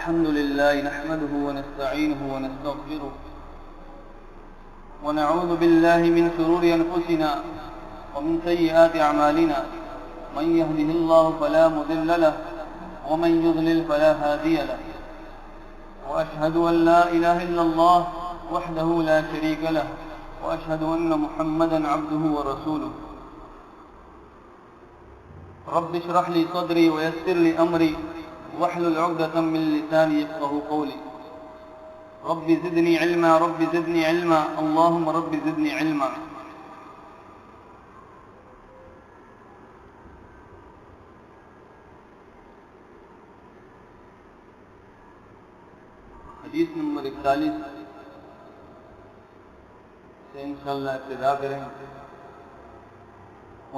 الحمد لله نحمده ونستعينه ونستغفره ونعوذ بالله من شرور أنفسنا ومن سيئات أعمالنا من يهده الله فلا مضل له ومن يضلل فلا هادي له وأشهد أن لا إله إلا الله وحده لا شريك له وأشهد أن محمدا عبده ورسوله رب اشرح لي صدري ويسر لي أمري واحلل عقدة من لساني يفقهوا قولي رب زدني علما رب زدني علما اللهم رب زدني علما. حدیث نمبر 41 سے انشاءاللہ ابتدا کریں.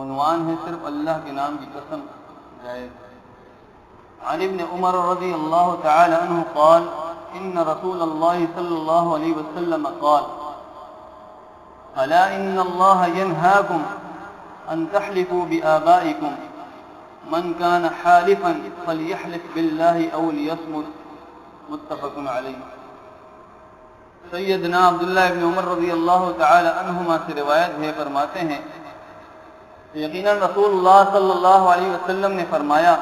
عنوان ہے صرف اللہ کے نام کی قسم جائز. عن ابن عمر رضی اللہ تعالی عنہ قال ان رسول اللہ صلی اللہ علیہ وسلم قال الا ان اللہ ينهاكم ان تحلفوا بآبائكم من كان حالفا فليحلف بالله او ليصمت متفق علیہ. سیدنا عبداللہ ابن عمر رضی اللہ تعالی عنہما سے روایت ہے، فرماتے ہیں یقیناً رسول اللہ صلی اللہ علیہ وسلم نے فرمایا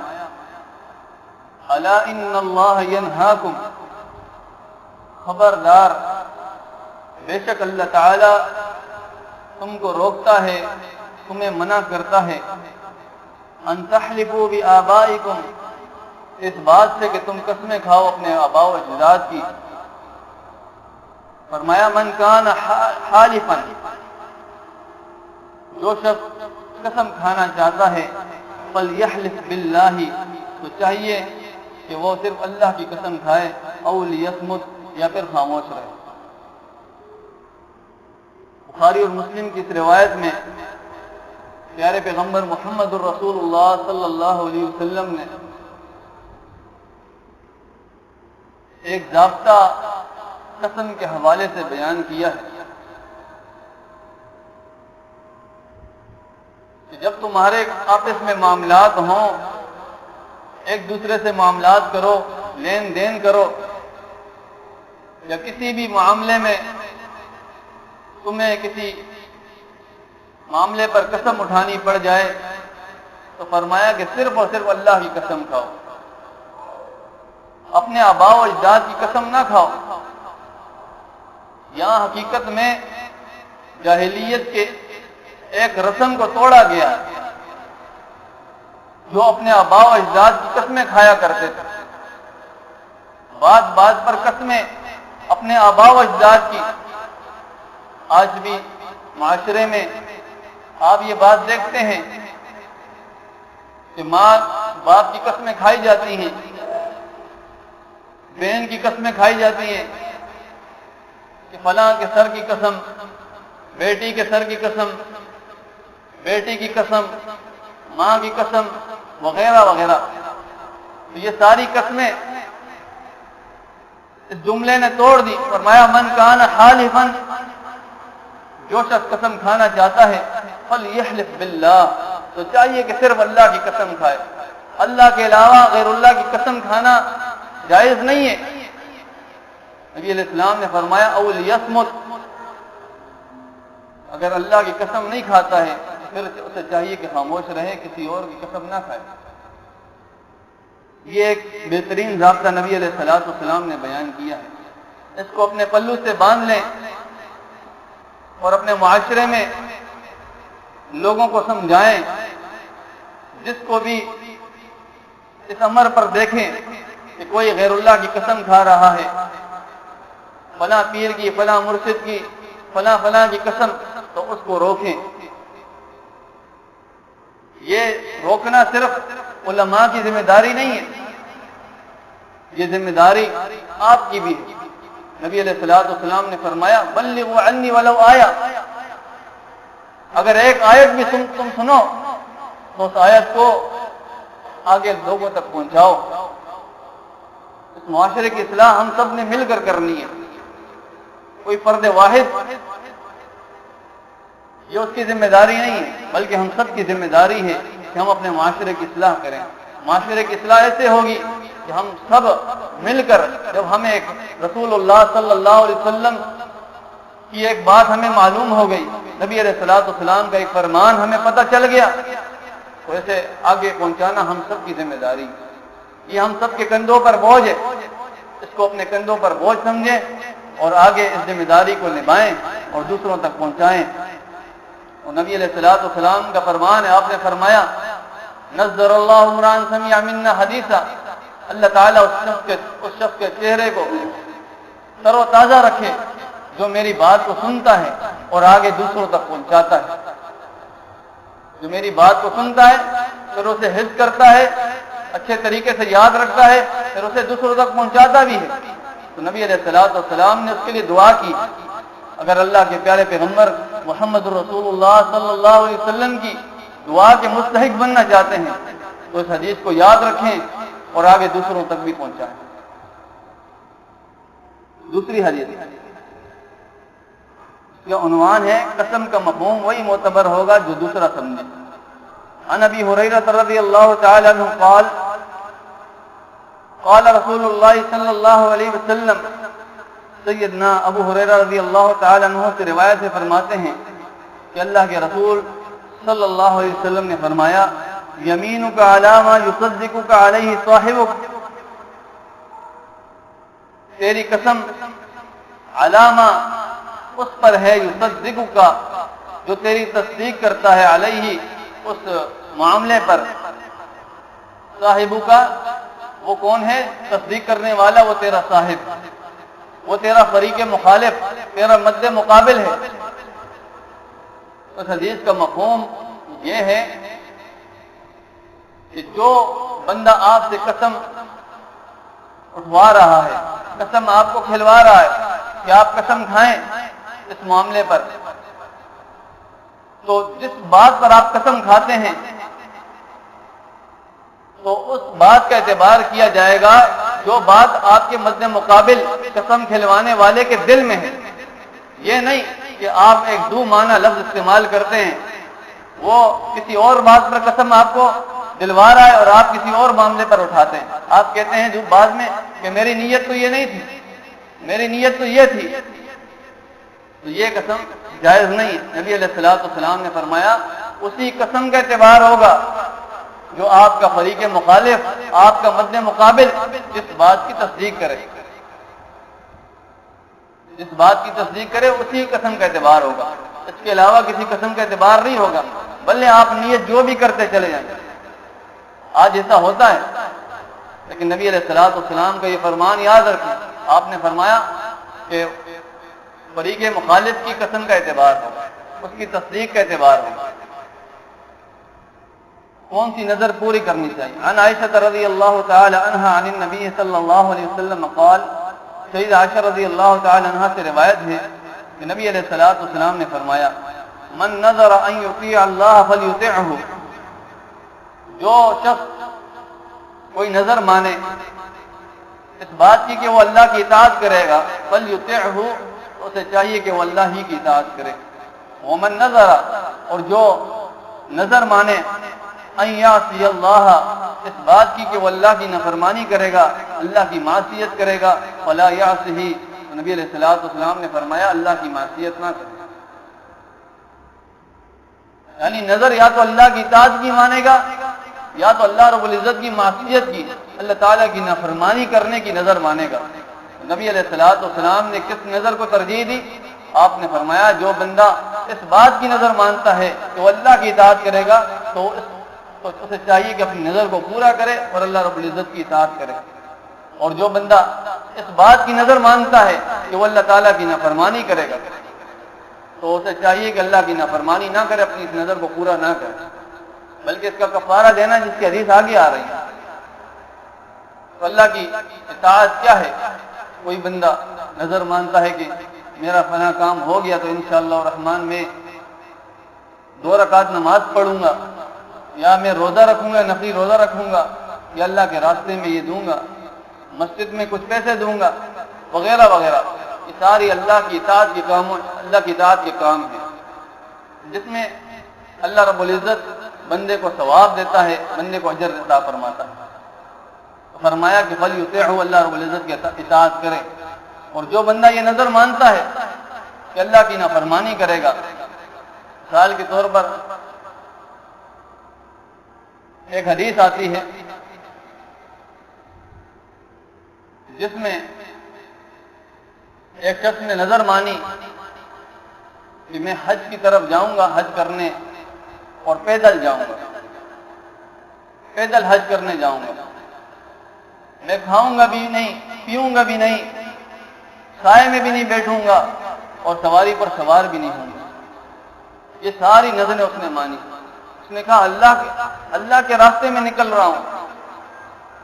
الا ان اللہ ینہاکم، خبردار بے شک اللہ تعالی تم کو روکتا ہے، تمہیں منع کرتا ہے ان تحلفوا بآبائکم، اس بات سے کہ تم قسمیں کھاؤ اپنے آباء و اجداد کی. فرمایا من کان حالفا، جو شخص قسم کھانا چاہتا ہے فلیحلف باللہ، تو چاہیے کہ وہ صرف اللہ کی قسم کھائے، او لیصمت، یا پھر خاموش رہے. بخاری اور مسلم کی اس روایت میں پیارے پیغمبر محمد الرسول اللہ صلی اللہ علیہ وسلم نے ایک ضابطہ قسم کے حوالے سے بیان کیا ہے کہ جب تمہارے آپس میں معاملات ہوں، ایک دوسرے سے معاملات کرو، لین دین کرو، یا کسی بھی معاملے میں تمہیں کسی معاملے پر قسم اٹھانی پڑ جائے تو فرمایا کہ صرف اور صرف اللہ کی قسم کھاؤ، اپنے آباء و اجداد کی قسم نہ کھاؤ. یہاں حقیقت میں جاہلیت کے ایک رسم کو توڑا گیا ہے جو اپنے آباء و اجداد کی قسمیں کھایا کرتے تھے. بات بات پر قسمیں اپنے آباء و اجداد کی. آج بھی معاشرے میں آپ یہ بات دیکھتے ہیں کہ ماں باپ کی قسمیں کھائی جاتی ہیں، بہن کی قسمیں کھائی جاتی ہیں کہ فلاں کے سر کی قسم، بیٹی کے سر کی قسم، بیٹی کی قسم، ماں کی قسم وغیرہ وغیرہ. تو یہ ساری قسمیں اس جملے نے توڑ دی. فرمایا من کان حالفا، جو شخص قسم کھانا چاہتا ہے فلیحلف باللہ، تو چاہیے کہ صرف اللہ کی قسم کھائے. اللہ کے علاوہ غیر اللہ کی قسم کھانا جائز نہیں ہے. نبی علیہ السلام نے فرمایا او لیصمت، اگر اللہ کی قسم نہیں کھاتا ہے پھر اسے چاہیے کہ خاموش رہے، کسی اور کی قسم نہ کھائے. یہ ایک بہترین ضابطہ نبی علیہ السلام نے بیان کیا ہے. اس کو اپنے پلو سے باندھ لیں اور اپنے معاشرے میں لوگوں کو سمجھائیں. جس کو بھی اس امر پر دیکھیں کہ کوئی غیر اللہ کی قسم کھا رہا ہے، فلاں پیر کی، فلاں مرشد کی، فلاں فلاں کی قسم، تو اس کو روکیں. یہ روکنا صرف علماء کی ذمہ داری نہیں ہے، یہ ذمہ داری آپ کی بھی ہے. نبی علیہ السلام نے فرمایا بلغوا عنی ولو آیا، اگر ایک آیت بھی تم سنو تو اس آیت کو آگے لوگوں تک پہنچاؤ. اس معاشرے کی اصلاح ہم سب نے مل کر کرنی ہے. کوئی فرد واحد یہ اس کی ذمہ داری نہیں ہے، بلکہ ہم سب کی ذمہ داری ہے کہ ہم اپنے معاشرے کی اصلاح کریں. معاشرے کی اصلاح ایسے ہوگی کہ ہم سب مل کر جب ہمیں ایک رسول اللہ صلی اللہ علیہ وسلم کی ایک بات ہمیں معلوم ہو گئی، نبی علیہ الصلوۃ والسلام کا ایک فرمان ہمیں پتہ چل گیا، تو اسے آگے پہنچانا ہم سب کی ذمہ داری، یہ ہم سب کے کندھوں پر بوجھ ہے، اس کو اپنے کندھوں پر بوجھ سمجھیں اور آگے اس ذمہ داری کو نبھائیں اور دوسروں تک پہنچائیں۔ اور نبی علیہ الصلوۃ والسلام کا فرمان ہے، آپ نے فرمایا نظر اللہ عمران سمع منا حدیثا، اللہ تعالیٰ اس شخص کے چہرے کو تر و تازہ رکھے جو میری بات کو سنتا ہے اور آگے دوسروں تک پہنچاتا ہے، جو میری بات کو سنتا ہے پھر اسے حفظ کرتا ہے، اچھے طریقے سے یاد رکھتا ہے، پھر اسے دوسروں تک پہنچاتا بھی ہے۔ تو نبی علیہ الصلوۃ والسلام نے اس کے لیے دعا کی۔ اگر اللہ کے پیارے پیغمبر محمد رسول اللہ صلی اللہ علیہ وسلم کی دعا کے مستحق بننا چاہتے ہیں تو اس حدیث کو یاد رکھیں اور آگے دوسروں تک بھی پہنچائیں۔ دوسری حدیث کا عنوان ہے قسم کا مفہوم وہی معتبر ہوگا جو دوسرا سمجھے۔ عن ابی ہریرہ رضی اللہ تعالی عنہ قال قال رسول اللہ صلی اللہ علیہ وسلم، سیدنا ابو ہریرہ رضی اللہ تعالی عنہ سے روایت سے فرماتے ہیں کہ اللہ کے رسول صلی اللہ علیہ وسلم نے فرمایا یمینک علی ما یصدقک علیہ صاحبک، تیری قسم علامہ اس پر ہے یصدقک جو تیری تصدیق کرتا ہے علیہ اس معاملے پر، صاحبک وہ کون ہے؟ تصدیق کرنے والا، وہ تیرا صاحب، وہ تیرا فریق مخالف، تیرا مد مقابل ہے۔ اس حدیث کا مفہوم یہ ہے کہ جو بندہ آپ سے قسم اٹھوا رہا ہے، قسم آپ کو کھلوا رہا ہے کہ آپ قسم کھائیں اس معاملے پر، تو جس بات پر آپ قسم کھاتے ہیں تو اس بات کا اعتبار کیا جائے گا جو بات آپ کے مد مقابل قسم کھلوانے والے کے دل میں ہے۔ یہ نہیں کہ آپ ایک دو معنی لفظ استعمال کرتے ہیں، وہ کسی اور بات پر قسم آپ کو دلوا رہا ہے اور آپ کسی اور معاملے پر اٹھاتے ہیں۔ آپ کہتے ہیں جو بعد میں کہ میری نیت تو یہ نہیں تھی، میری نیت تو یہ تھی، تو یہ قسم جائز نہیں ہے۔ نبی علیہ الصلوۃ والسلام نے فرمایا اسی قسم کا اعتبار ہوگا جو آپ کا فریق مخالف، آپ کا مد مقابل جس بات کی تصدیق کرے، جس بات کی تصدیق کرے اسی قسم کا اعتبار ہوگا، اس کے علاوہ کسی قسم کا اعتبار نہیں ہوگا، بلکہ آپ نیت جو بھی کرتے چلے جائیں۔ آج ایسا ہوتا ہے، لیکن نبی علیہ الصلوۃ والسلام کا یہ فرمان یاد رکھیں، آپ نے فرمایا کہ فریق مخالف کی قسم کا اعتبار ہوگا، اس کی تصدیق کا اعتبار ہوگا۔ کون سی نظر پوری کرنی چاہیے؟ عن عائشہ رضی اللہ تعالی عنہا عن النبی صلی اللہ علیہ وسلم قال، سید عائشہ رضی اللہ تعالی عنہا سے روایت ہے کہ نبی علیہ الصلوۃ والسلام نے فرمایا من نظر ان یطیع اللہ فلیطعہ، جو شخص کوئی نظر مانے اس بات کی کہ وہ اللہ کی اطاعت کرے گا، فلیطعہ اسے چاہیے کہ وہ اللہ ہی کی اطاعت کرے۔ ومن نظر، اور جو نظر مانے ان یعصی اللہ، اس بات کی کہ وہ اللہ کی نافرمانی کرے گا، اللہ کی معصیت کرے گا، ولا یعصیہ، تو نبی علیہ الصلوۃ والسلام نے فرمایا اللہ کی معصیت نہ کرے۔ یعنی نظر یا تو اللہ کی اطاعت کی مانے گا یا تو اللہ رب العزت کی معصیت کی، اللہ تعالیٰ کی نافرمانی کرنے کی نظر مانے گا۔ نبی علیہ الصلوۃ والسلام نے کس نظر کو ترجیح دی؟ آپ نے فرمایا جو بندہ اس بات کی نظر مانتا ہے کہ وہ اللہ کی اطاعت کرے گا تو اسے چاہیے کہ اپنی نظر کو پورا کرے اور اللہ رب العزت کی اطاعت کرے، اور جو بندہ اس بات کی نظر مانتا ہے کہ وہ اللہ تعالیٰ کی نافرمانی کرے گا تو اسے چاہیے کہ اللہ کی نافرمانی نہ کرے، اپنی اس نظر کو پورا نہ کرے، بلکہ اس کا کفارہ دینا جس کی حدیث آگے آ رہی ہے۔ تو اللہ کی اطاعت کیا ہے؟ کوئی بندہ نظر مانتا ہے کہ میرا فلاں کام ہو گیا تو انشاءاللہ الرحمن میں 2 رکعت نماز پڑھوں گا، یا میں روزہ رکھوں گا، نفلی روزہ رکھوں گا، یا اللہ کے راستے میں یہ دوں گا، مسجد میں کچھ پیسے دوں گا، وغیرہ وغیرہ۔ یہ ساری اللہ کی اطاعت کے کام، اللہ کی اطاعت کے کام ہیں جس میں اللہ رب العزت بندے کو ثواب دیتا ہے، بندے کو اجر عطا فرماتا ہے۔ فرمایا کہ فلیطیعوا، اللہ رب العزت کی اطاعت کرے. اور جو بندہ یہ نظر مانتا ہے کہ اللہ کی نافرمانی کرے گا، مثال کے طور پر ایک حدیث آتی ہے جس میں ایک شخص نے نظر مانی کہ میں حج کی طرف جاؤں گا، حج کرنے، اور پیدل جاؤں گا، پیدل حج کرنے جاؤں گا. میں کھاؤں گا بھی نہیں، پیوں گا بھی نہیں، سائے میں بھی نہیں بیٹھوں گا، اور سواری پر سوار بھی نہیں ہوں گا. یہ ساری نظریں اس نے مانی. اس نے کہا اللہ کے راستے میں نکل رہا ہوں،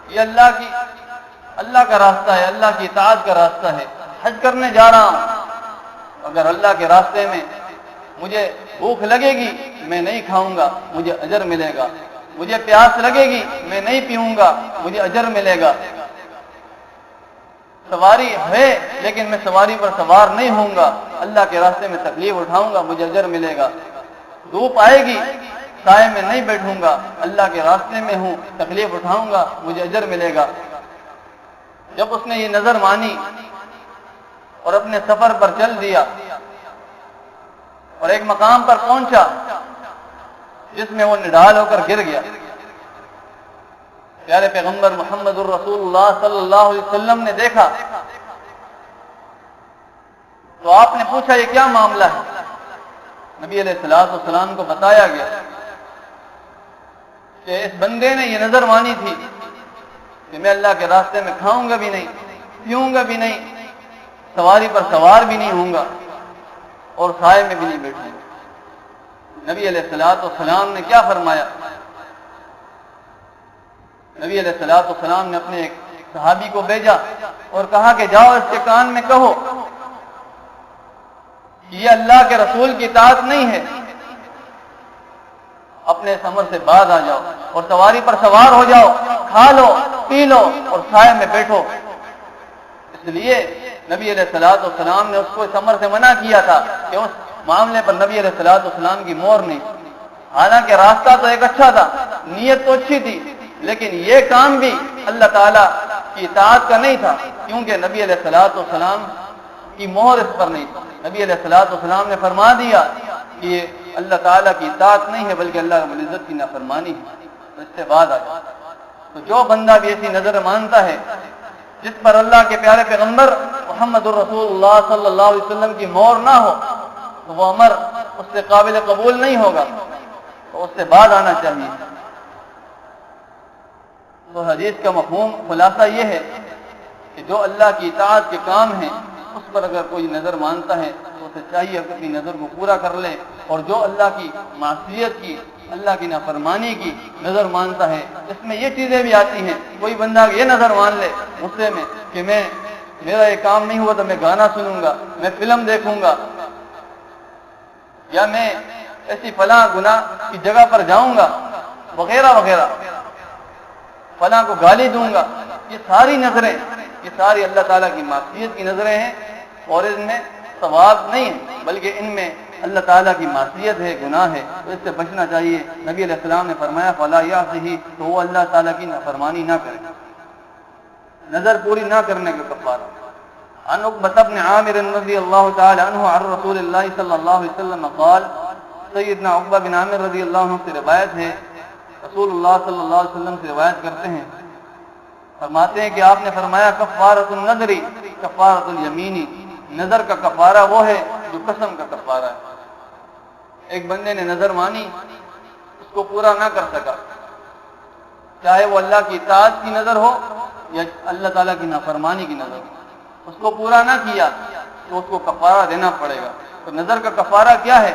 یہ اللہ کا راستہ ہے، اللہ کی اطاعت کا راستہ ہے، حج کرنے جا رہا ہوں. اگر اللہ کے راستے میں مجھے بھوک لگے گی میں نہیں کھاؤں گا، مجھے اجر ملے گا. مجھے پیاس لگے گی میں نہیں پیوں گا، مجھے اجر ملے گا. سواری ہے لیکن میں سواری پر سوار نہیں ہوں گا، اللہ کے راستے میں تکلیف اٹھاؤں گا، مجھے اجر ملے گا. دھوپ آئے گی سائے میں نہیں بیٹھوں گا، اللہ کے راستے میں ہوں، تکلیف اٹھاؤں گا، مجھے اجر ملے گا. جب اس نے یہ نظر مانی اور اپنے سفر پر چل دیا اور ایک مقام پر پہنچا جس میں وہ نڈال ہو کر گر گیا، پیارے پیغمبر محمد الرسول اللہ صلی اللہ علیہ وسلم نے دیکھا تو آپ نے پوچھا یہ کیا معاملہ ہے؟ نبی علیہ الصلوۃ والسلام کو بتایا گیا کہ اس بندے نے یہ نظر مانی تھی کہ میں اللہ کے راستے میں کھاؤں گا بھی نہیں، پیوں گا بھی نہیں، سواری پر سوار بھی نہیں ہوں گا، اور سائے میں بھی نہیں بیٹھوں گا. نبی علیہ الصلوۃ والسلام نے کیا فرمایا؟ نبی علیہ الصلوۃ والسلام نے اپنے ایک صحابی کو بھیجا اور کہا کہ جاؤ اس کے کان میں کہو کہ یہ اللہ کے رسول کی اطاعت نہیں ہے، اپنے سفر سے باز آ جاؤ اور سواری پر سوار ہو جاؤ، کھا لو، پی لو اور سائے میں بیٹھو. اس لیے نبی علیہ الصلوۃ والسلام نے اس کو سفر سے منع کیا تھا کہ اس معاملے پر نبی علیہ الصلوۃ والسلام کی مہر نہیں. حالانکہ راستہ تو ایک اچھا تھا، نیت تو اچھی تھی، لیکن یہ کام بھی اللہ تعالیٰ کی اطاعت کا نہیں تھا، کیونکہ نبی علیہ الصلوۃ والسلام کی مہر اس پر نہیں تھی. نبی علیہ الصلوۃ والسلام نے فرما دیا کہ یہ اللہ تعالیٰ کی اطاعت نہیں ہے بلکہ اللہ رب العزت کی نافرمانی ہے. اس سے بعد آ جائے تو جو بندہ بھی ایسی نظر مانتا ہے جس پر اللہ کے پیارے پیغمبر محمد الرسول اللہ صلی اللہ علیہ وسلم کی مہر نہ ہو تو وہ امر اس سے قابل قبول نہیں ہوگا، تو اس سے بعد آنا چاہیے. تو حدیث کا مفہوم خلاصہ یہ ہے کہ جو اللہ کی اطاعت کے کام ہیں اس پر اگر کوئی نظر مانتا ہے تو اسے چاہیے کہ اپنی نظر کو پورا کر لے، اور جو اللہ کی معصیت کی، اللہ کی نافرمانی کی نظر مانتا ہے اس میں یہ چیزیں بھی آتی ہیں. کوئی بندہ یہ نظر مان لے غصے میں کہ میرا یہ کام نہیں ہوا تو میں گانا سنوں گا، میں فلم دیکھوں گا، یا میں ایسی فلاں گناہ کی جگہ پر جاؤں گا وغیرہ وغیرہ، فلاں کو گالی دوں گا. یہ ساری نظریں، یہ ساری اللہ تعالیٰ کی معصیت کی نظریں ہیں، اور ان میں ثواب نہیں ہے بلکہ ان میں اللہ تعالیٰ کی معصیت ہے، گناہ ہے. تو اس سے بچنا چاہیے. نبی علیہ السلام نے فرمایا فلا یعصہ، تو وہ اللہ تعالیٰ کی نافرمانی نہ کرے. نظر پوری نہ کرنے کا کفارہ. عن عقبة بن عامر رضی اللہ تعالی عنہ عن رسول اللہ صلی اللہ علیہ وسلم قال، سیدنا عقبہ بن عامر رضی اللہ عنہ سے روایت ہے، رسول اللہ صلی اللہ علیہ وسلم سے روایت کرتے ہیں، فرماتے ہیں کہ آپ نے فرمایا کفارۃ النذر کفارۃ الیمین، نظر کا کفارہ وہ ہے جو قسم کا کفارہ ہے. ایک بندے نے نظر مانی، اس کو پورا نہ کر سکا، چاہے وہ اللہ کی اطاعت کی نظر ہو یا اللہ تعالیٰ کی نافرمانی کی نظر ہو، اس کو پورا نہ کیا تو اس کو کفارہ دینا پڑے گا. تو نظر کا کفارہ کیا ہے؟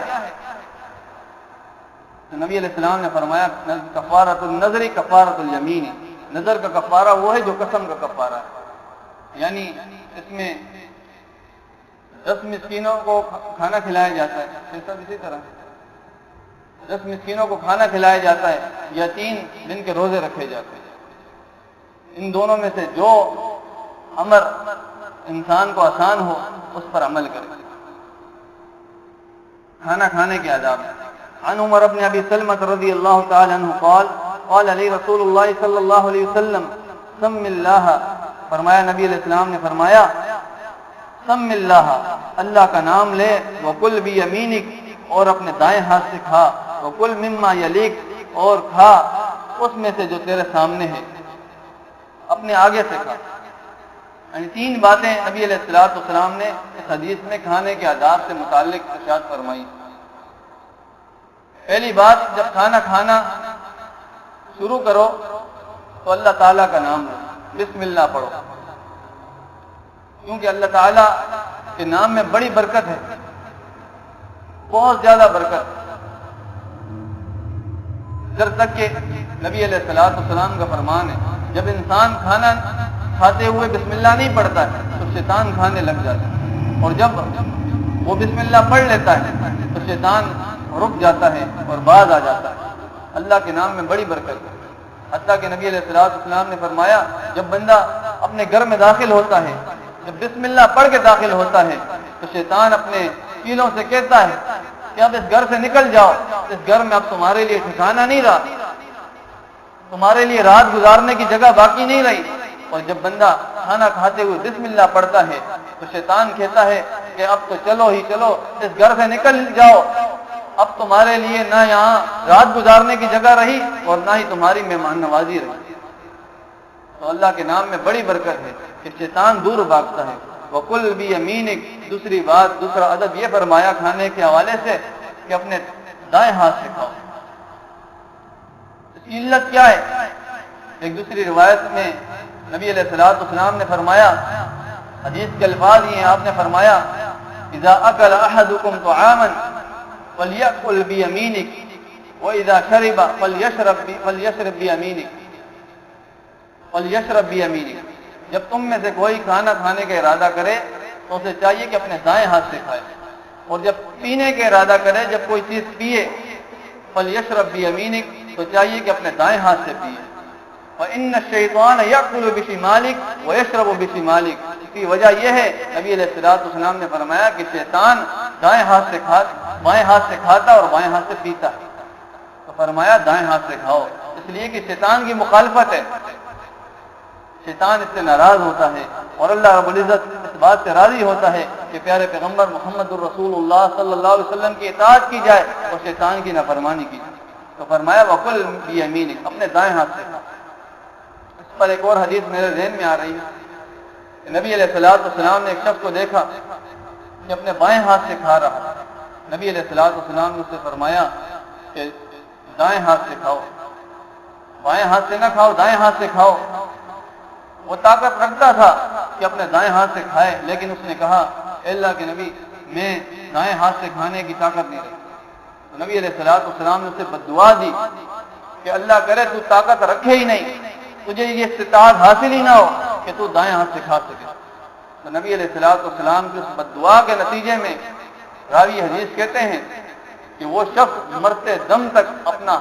تو نبی علیہ السلام نے فرمایا کفارۃ النذر کفارۃ الیمین، نظر کا کفارہ وہ ہے جو قسم کا کفارہ ہے. یعنی اس میں 10 مسکینوں کو کھانا کھلایا جاتا ہے، اسی طرح 10 مسکینوں کو کھانا کھلایا جاتا ہے یا 3 دن کے روزے رکھے جاتے ہیں. ان دونوں میں سے جو امر انسان کو آسان ہو اس پر عمل کرے. کھانا کھانے کے آداب. عن عمر بن ابی سلمہ رضی اللہ تعالی عنہ قال قال علی رسول اللہ صلی اللہ علیہ وسلم سم اللہ، فرمایا نبی علیہ السلام نے فرمایا سم اللہ، اللہ کا نام لے، وکل بیمینک، اور اپنے دائیں ہاتھ سے کھا، وکل مما یلیک، اور کھا اس میں سے جو تیرے سامنے ہے، اپنے آگے سے کھا۔ یعنی 3 باتیں نبی علیہ السلام نے اس حدیث میں کھانے کے آداب سے متعلق ارشاد فرمائی۔ پہلی بات، جب کھانا کھانا شروع کرو تو اللہ تعالیٰ کا نام لو، بسم اللہ پڑھو، کیونکہ اللہ تعالیٰ کے نام میں بڑی برکت ہے، بہت زیادہ برکت، جب تک کہ نبی علیہ السلام کا فرمان ہے جب انسان کھانا کھاتے ہوئے بسم اللہ نہیں پڑھتا ہے تو شیطان کھانے لگ جاتا ہے، اور جب وہ بسم اللہ پڑھ لیتا ہے تو شیطان رک جاتا ہے اور باز آ جاتا ہے۔ اللہ کے نام میں بڑی برکت ہے، حتیٰ کہ نبی علیہ السلام نے فرمایا جب بندہ اپنے گھر میں داخل ہوتا ہے، جب بسم اللہ پڑھ کے داخل ہوتا ہے تو شیطان اپنے کیلوں سے کہتا ہے کہ اب اس گھر سے نکل جاؤ، اس گھر میں اب تمہارے لیے ٹھکانہ نہیں رہا، تمہارے لیے رات گزارنے کی جگہ باقی نہیں رہی۔ اور جب بندہ کھانا کھاتے ہوئے بسم اللہ پڑھتا ہے تو شیطان کہتا ہے کہ اب تو چلو ہی چلو، اس گھر سے نکل جاؤ، اب تمہارے لیے نہ یہاں رات گزارنے کی جگہ رہی اور نہ ہی تمہاری مہمان نوازی رہی۔ تو اللہ کے نام میں بڑی برکت ہے کہ شیطان دور بھاگتا ہے۔ وَقُلْ بِيَمِينِكَ، دوسری بات، دوسرا ادب یہ فرمایا کھانے کے حوالے سے کہ اپنے دائیں ہاتھ سے کھاؤ۔ اس کی علت کیا ہے؟ ایک دوسری روایت میں نبی علیہ السلام نے فرمایا، حدیث کے الفاظ یہ ہیں، آپ نے فرمایا اذا اکل احدکم طعاما فلیأکل بیمینک واذا شرب فلیشرب بیمینک، جب تم میں سے کوئی کھانا کھانے کا ارادہ کرے تو اسے چاہیے کہ اپنے دائیں ہاتھ سے کھائے، اور جب پینے کا ارادہ کرے، جب کوئی چیز پیے، فلیشرب بیمینک، تو چاہیے کہ اپنے دائیں ہاتھ سے پیے۔ وَإِنَّ الشَّيْطَانَ يَأْكُلُ بِشِمَالِكَ وَيَشْرَبُ بِشِمَالِكَ، اس کی وجہ یہ ہے نبی علیہ السلام نے فرمایا کہ شیطان دائیں ہاتھ سے بائیں ہاتھ سے کھاتا اور بائیں ہاتھ سے پیتا ہے، تو فرمایا دائیں ہاتھ سے کھاؤ، اس لیے کہ شیطان کی مخالفت ہے، شیطان اس سے ناراض ہوتا ہے، اور اللہ رب العزت اس بات سے راضی ہوتا ہے کہ پیارے پیغمبر محمد الرسول اللہ صلی اللہ علیہ وسلم کی اطاعت کی جائے اور شیطان کی نافرمانی کی جائے۔ تو فرمایا وَقُلْ بِيَمِينِكَ، اپنے دائیں ہاتھ سے کھاؤ۔ اس پر ایک اور حدیث میرے ذہن میں آ رہی ہے کہ نبی علیہ السلام نے ایک شخص کو دیکھا کہ اپنے بائیں ہاتھ سے کھا رہا ہے، نبی علیہ السلام نے اس سے فرمایا کہ دائیں ہاتھ سے کھاؤ، بائیں ہاتھ سے نہ کھاؤ، دائیں ہاتھ سے کھاؤ۔ وہ طاقت رکھتا تھا کہ اپنے دائیں ہاتھ سے کھائے، لیکن اس نے کہا اے اللہ کے نبی، میں دائیں ہاتھ سے کھانے کی طاقت نہیں رکھتا۔ تو نبی علیہ السلام نے اسے بددعا دی کہ اللہ کرے تو طاقت رکھے ہی نہیں، تجھے یہ استطاعت حاصل ہی نہ ہو کہ تو دائیں ہاتھ سے کھا سکے۔ تو نبی علیہ السلام کی اس بددعا کے نتیجے میں راوی حدیث کہتے ہیں کہ وہ شخص مرتے دم تک اپنا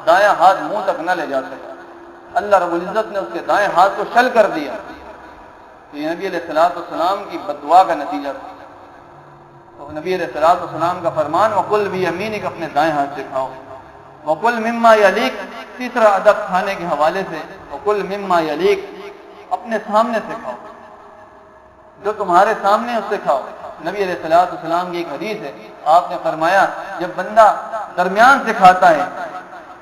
دایاں ہاتھ منہ تک نہ لے جا سکا، اللہ رب العزت نے اس کے دائیں ہاتھ کو شل کر دیا۔ یہ نبی علیہ السلام کی بددعا کا نتیجہ تھا۔ تو نبی علیہ السلام کا فرمان وَقُلْ بِيَمِينِكَ، اپنے دائیں ہاتھ سے کھاؤ۔ وَقُلْ مِمَّا يَلِيكَ، تیسرا ادب کھانے کے حوالے سے، وَقُلْ مِمَّا يَلِيكَ، اپنے سامنے سے کھاؤ، جو تمہارے سامنے اس سے کھاؤ۔ نبی علیہ السلام کی ایک حدیث ہے، آپ نے فرمایا جب بندہ درمیان سے کھاتا ہے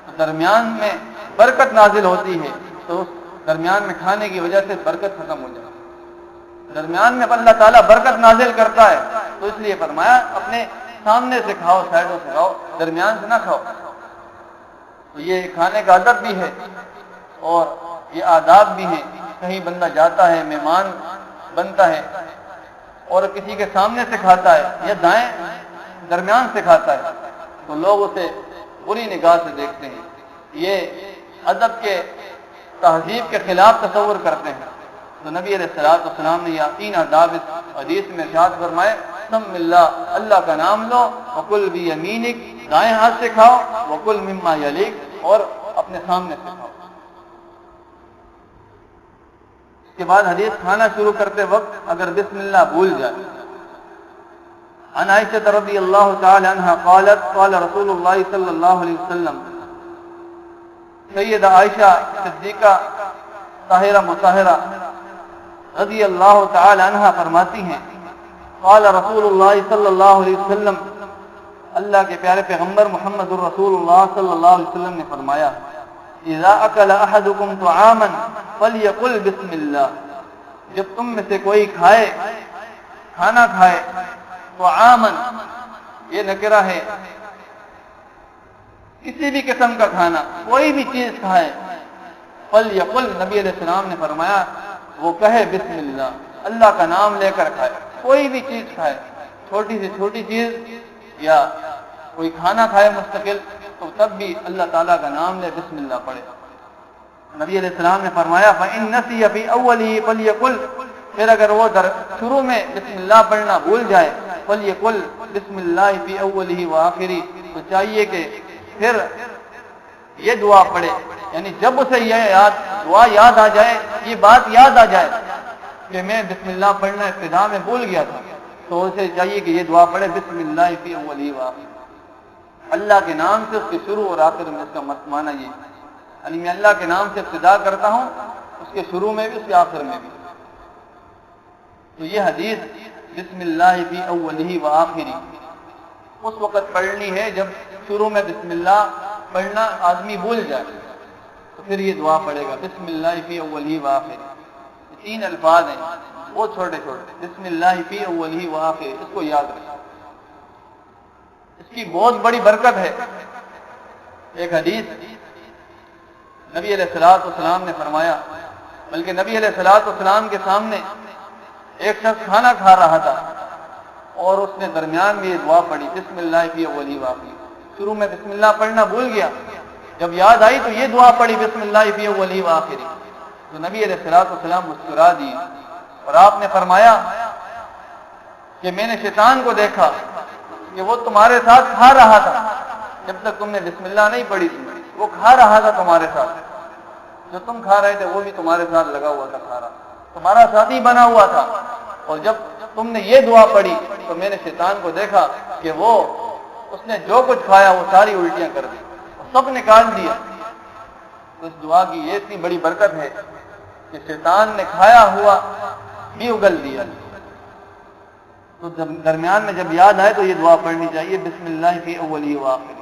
تو درمیان میں برکت نازل ہوتی ہے، تو اس درمیان میں کھانے کی وجہ سے برکت ختم ہو جاتی ہے۔ درمیان میں اللہ تعالیٰ برکت نازل کرتا ہے، تو اس لیے فرمایا اپنے سامنے سے کھاؤ، سائڈوں سے کھاؤ، درمیان سے نہ کھاؤ۔ تو یہ کھانے کا ادب بھی ہے اور یہ آداب بھی ہیں۔ کہیں بندہ جاتا ہے، مہمان بنتا ہے اور کسی کے سامنے سے کھاتا ہے یا دائیں درمیان سے کھاتا ہے تو لوگ اسے بری نگاہ سے دیکھتے ہیں، یہ ادب کے تہذیب کے خلاف تصور کرتے ہیں۔ تو نبی علیہ السلام نے یہ 3 آداب اس حدیث میں ارشاد فرمائے، سم اللہ، اللہ کا نام لو، وَقُلْ بِيَمِينِكَ، دائیں ہاتھ سے کھاؤ، وَقُلْ مِمَّا يَلِيكَ، اور اپنے سامنے سے کھاؤ۔ اس کے بعد حدیث کھانا شروع کرتے وقت اگر بسم اللہ بھول جائے، عن عائشہ رضی اللہ تعالی عنہ قالت قال رسول اللہ صلی اللہ علیہ وسلم، سیدہ عائشہ صدیقہ طاہرہ مطہرہ رضی اللہ تعالی عنہا فرماتی ہیں قال رسول اللہ صلی اللہ علیہ وسلم، اللہ کے پیارے پیغمبر محمد الرسول اللہ صلی اللہ علیہ وسلم نے فرمایا اذا اکل احدکم طعاما فلیقل بسم اللہ، جب تم میں سے کوئی کھانا کھائے طعاما، یہ نکرہ ہے، کسی بھی قسم کا کھانا، کوئی بھی چیز کھائے، فلیقل، نبی علیہ السلام نے فرمایا وہ کہے بسم اللہ، اللہ کا نام لے کر کھائے، کوئی بھی چیز کھائے، چھوٹی سے چھوٹی چیز یا کوئی کھانا کھائے مستقل، تو تب بھی اللہ تعالیٰ کا نام لے، بسم اللہ پڑھے۔ نبی علیہ السلام نے فرمایا فَإِن نَسِيَ فِي أَوَّلِهِ فَلْيَقُلْ، پھر اگر وہ شروع میں بسم اللہ پڑھنا بھول جائے، فَلْيَقُلْ بسم اللہ فِي أَوَّلِهِ وَآخِرِهِ، تو چاہیے کہ پھر یہ دعا پڑھے، یعنی جب اسے یہ دعا یاد آ جائے، یہ بات یاد آ جائے کہ میں بسم اللہ پڑھنا ابتدا میں بھول گیا تھا، تو اسے چاہیے کہ یہ دعا پڑھے بسم اللہ فی اولی و آخر، اللہ کے نام سے اس کے شروع اور آخر میں، اس کا معنی یہ، یعنی میں اللہ کے نام سے ابتدا کرتا ہوں، اس کے شروع میں بھی اس کے آخر میں بھی۔ تو یہ حدیث بسم اللہ فی اولی و آخری اس وقت پڑھنی ہے جب شروع میں بسم اللہ پڑھنا آدمی بھول جائے، تو پھر یہ دعا پڑھے گا بسم اللہ فی اولی و آخری، تین الفاظ ہیں وہ چھوٹے چھوٹے، بسم اللہ فی اولی و آخری، اس کو یاد رکھیں، اس کی بہت بڑی برکت ہے۔ ایک حدیث نبی علیہ الصلوۃ والسلام نے فرمایا، بلکہ نبی علیہ الصلوۃ والسلام کے سامنے ایک شخص کھانا کھا رہا تھا اور اس نے درمیان میں یہ دعا پڑھی بسم اللہ فی اولی و آخری، شروع میں بسم اللہ پڑھنا بھول گیا، جب یاد آئی تو یہ دعا پڑھی بسم اللہ فی اولی و آخری، تو نبی علیہ الصلوۃ والسلام مسکرا دیے اور آپ نے فرمایا کہ میں نے شیطان کو دیکھا کہ وہ تمہارے ساتھ کھا رہا تھا، جب تک تم نے بسم اللہ نہیں پڑھی تھی، وہ کھا رہا تھا تمہارے ساتھ، جو تم کھا رہے تھے وہ بھی تمہارے ساتھ لگا ہوا تھا، کھا رہا، تمہارا ساتھی بنا ہوا تھا، اور جب تم نے یہ دعا پڑھی تو میں نے شیطان کو دیکھا کہ وہ اس نے جو کچھ کھایا وہ ساری الٹیاں کر دی، سب نکال دیا۔ تو اس دعا کی یہ اتنی بڑی برکت ہے کہ شیطان نے کھایا ہوا بھی اگل دیا۔ تو درمیان میں جب یاد آئے تو یہ دعا پڑھنی چاہیے بسم اللہ فی اولی و آخری۔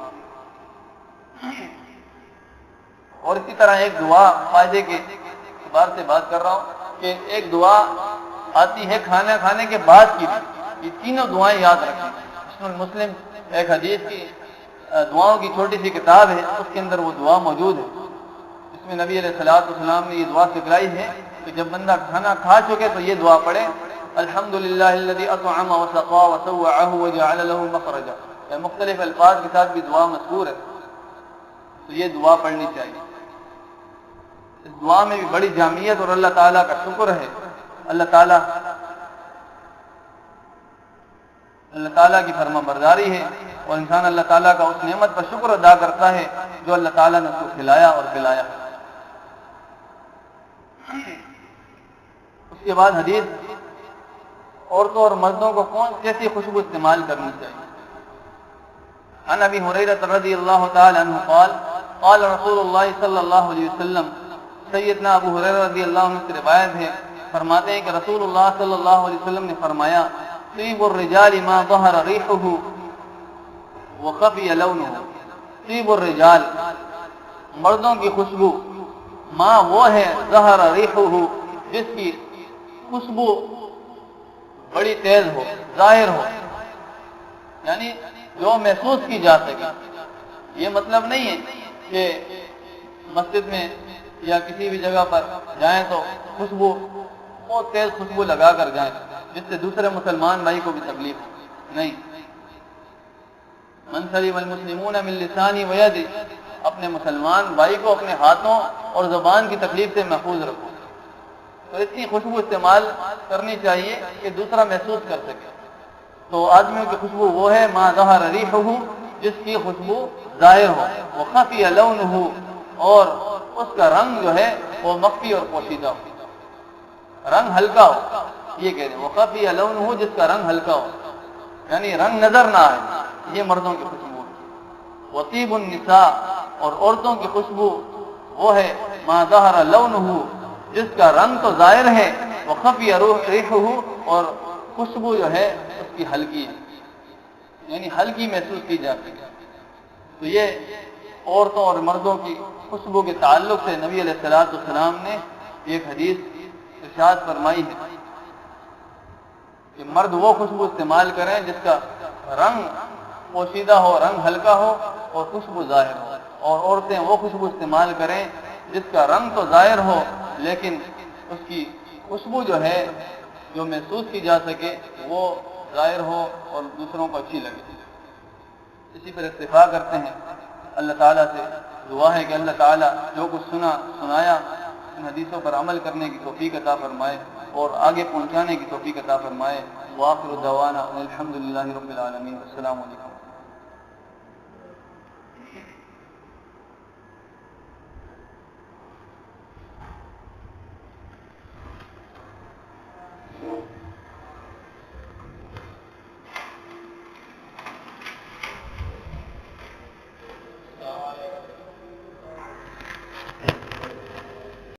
اور اسی طرح ایک دعا فائدے کے اعتبار سے بات کر رہا ہوں کہ ایک دعا آتی ہے کھانا کھانے کے بعد کی بھی، یہ تینوں دعائیں یاد رکھیں۔ مسلم مسلم ایک حدیث کی دعاؤں کی چھوٹی سی کتاب ہے، اس کے اندر وہ دعا موجود ہے، اس میں نبی علیہ الصلوۃ والسلام نے یہ دعا سکھلائی ہے کہ جب بندہ کھانا کھا چکے تو یہ دعا پڑھے الحمدللہ الذی اطعم وسقى وسوعه وجعل له مخرجا، مختلف الفاظ کے ساتھ بھی دعا مذکور ہے، تو یہ دعا پڑھنی چاہیے۔ اس دعا میں بھی بڑی جامعیت اور اللہ تعالیٰ کا شکر ہے، اللہ تعالیٰ کی فرما برداری ہے، اور انسان اللہ تعالیٰ کا اس نعمت پر شکر ادا کرتا ہے جو اللہ تعالیٰ نے اس کو کھلایا اور پلایا۔ اس کے بعد حدیث عورتوں اور مردوں کو کیسی خوشبو استعمال کرنی چاہیے۔ عن ابی ہریرہ رضی اللہ تعالی عنہ قال قال رسول اللہ صلی اللہ علیہ وسلم، سیدنا ابو ہریرہ رضی اللہ عنہ سے روایت ہے، فرماتے ہیں کہ رسول اللہ صلی اللہ علیہ وسلم نے فرمایا طیب الرجال ما ظہر ریحہ وخفی لونہ، طیب الرجال، مردوں کی خوشبو، ما وہ ہے ظہر ریحہ، جس کی خوشبو بڑی تیز ہو، ظاہر ہو، یعنی جو محسوس کی جا سکے۔ یہ مطلب نہیں ہے کہ مسجد میں یا کسی بھی جگہ پر جائیں تو خوشبو بہت تیز خوشبو لگا کر جائیں جس سے دوسرے مسلمان بھائی کو بھی تکلیف ہو، نہیں۔ من سلم المسلمون من لسانی ویدی، اپنے مسلمان بھائی کو اپنے ہاتھوں اور زبان کی تکلیف سے محفوظ رکھو، تو اتنی خوشبو استعمال کرنی چاہیے کہ دوسرا محسوس کر سکے۔ تو آدمیوں کی خوشبو وہ ہے ما ظہر ریحہ، جس کی خوشبو ظاہر ہو، وخفی لونہ، اور اس کا رنگ جو ہے وہ مخفی اور پوشیدہ ہو، رنگ ہلکا ہو، یہ کہہ رہے ہیں وخفی لونہ، جس کا رنگ ہلکا ہو، یعنی رنگ نظر نہ آئے، یہ مردوں کی خوشبو ہے۔ وطیب النساء، اور عورتوں کی خوشبو وہ ہے ما ظہر لونہ، جس کا رنگ تو ظاہر ہے وخفی ریحہ، اور خوشبو جو ہے اس کی ہلکی ہے، یعنی ہلکی محسوس کی جاتی ہے۔ تو یہ عورتوں اور مردوں کی خوشبو کے تعلق سے نبی علیہ الصلوۃ والسلام نے ایک حدیث ارشاد فرمائی ہے کہ مرد وہ خوشبو استعمال کریں جس کا رنگ پوشیدہ ہو، رنگ ہلکا ہو اور خوشبو ظاہر ہو، اور عورتیں وہ خوشبو استعمال کریں جس کا رنگ تو ظاہر ہو لیکن اس کی خوشبو جو ہے جو محسوس کی جا سکے وہ ظاہر ہو اور دوسروں کو اچھی لگے۔ اسی پر اکتفا کرتے ہیں۔ اللہ تعالیٰ سے دعا ہے کہ اللہ تعالیٰ جو کچھ سنایا ان حدیثوں پر عمل کرنے کی توفیق عطا فرمائے اور آگے پہنچانے کی توفیق عطا فرمائے۔ وآخر دعوانا الحمد للہ رب العالمین۔ السلام علیکم۔